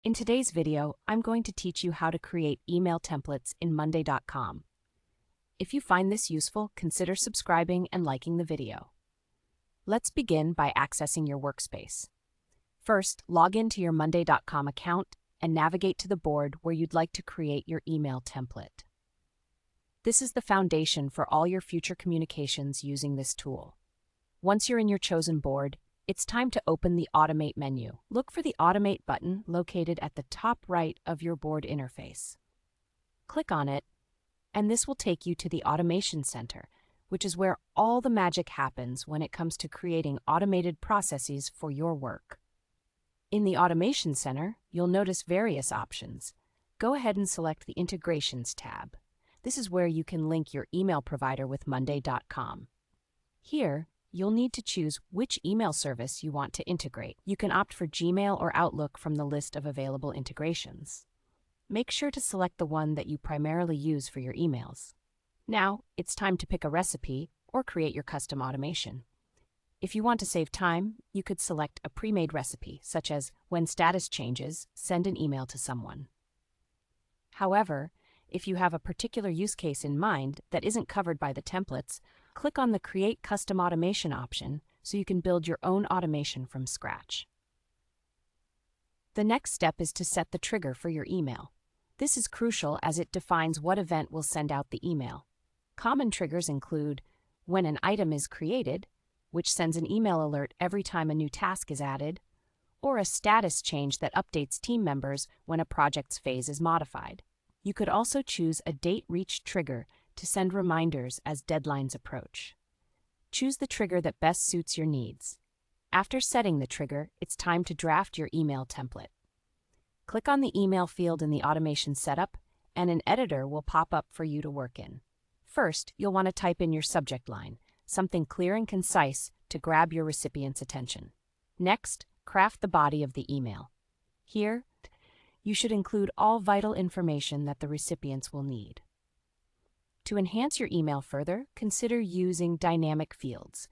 In today's video, I'm going to teach you how to create email templates in Monday.com. If you find this useful, consider subscribing and liking the video. Let's begin by accessing your workspace. First, log into your Monday.com account and navigate to the board where you'd like to create your email template. This is the foundation for all your future communications using this tool. Once you're in your chosen board, it's time to open the Automate menu. Look for the Automate button located at the top right of your board interface. Click on it, and this will take you to the Automation Center, which is where all the magic happens when it comes to creating automated processes for your work. In the Automation Center, you'll notice various options. Go ahead and select the Integrations tab. This is where you can link your email provider with Monday.com. Here, you'll need to choose which email service you want to integrate. You can opt for Gmail or Outlook from the list of available integrations. Make sure to select the one that you primarily use for your emails. Now, it's time to pick a recipe or create your custom automation. If you want to save time, you could select a pre-made recipe, such as when status changes, send an email to someone. However, if you have a particular use case in mind that isn't covered by the templates, click on the Create Custom Automation option so you can build your own automation from scratch. The next step is to set the trigger for your email. This is crucial as it defines what event will send out the email. Common triggers include when an item is created, which sends an email alert every time a new task is added, or a status change that updates team members when a project's phase is modified. You could also choose a date reached trigger to send reminders as deadlines approach. Choose the trigger that best suits your needs. After setting the trigger, it's time to draft your email template. Click on the email field in the automation setup, and an editor will pop up for you to work in. First, you'll want to type in your subject line, something clear and concise to grab your recipient's attention. Next, craft the body of the email. Here, you should include all vital information that the recipients will need. To enhance your email further, consider using dynamic fields.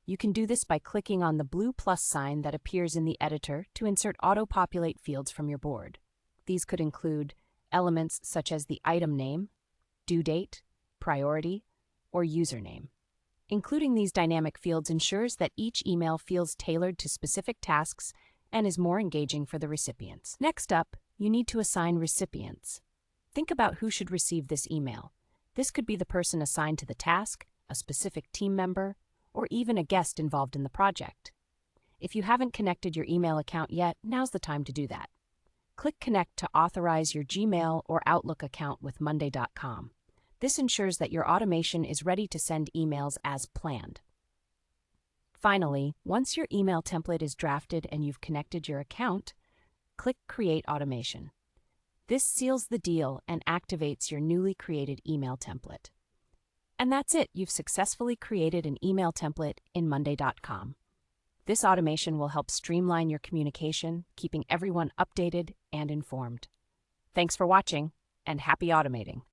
You can do this by clicking on the blue plus sign that appears in the editor to insert auto-populate fields from your board. These could include elements such as the item name, due date, priority, or username. Including these dynamic fields ensures that each email feels tailored to specific tasks and is more engaging for the recipients. Next up, you need to assign recipients. Think about who should receive this email. This could be the person assigned to the task, a specific team member, or even a guest involved in the project. If you haven't connected your email account yet, now's the time to do that. Click Connect to authorize your Gmail or Outlook account with Monday.com. This ensures that your automation is ready to send emails as planned. Finally, once your email template is drafted and you've connected your account, click Create Automation. This seals the deal and activates your newly created email template. And that's it, you've successfully created an email template in Monday.com. This automation will help streamline your communication, keeping everyone updated and informed. Thanks for watching, and happy automating!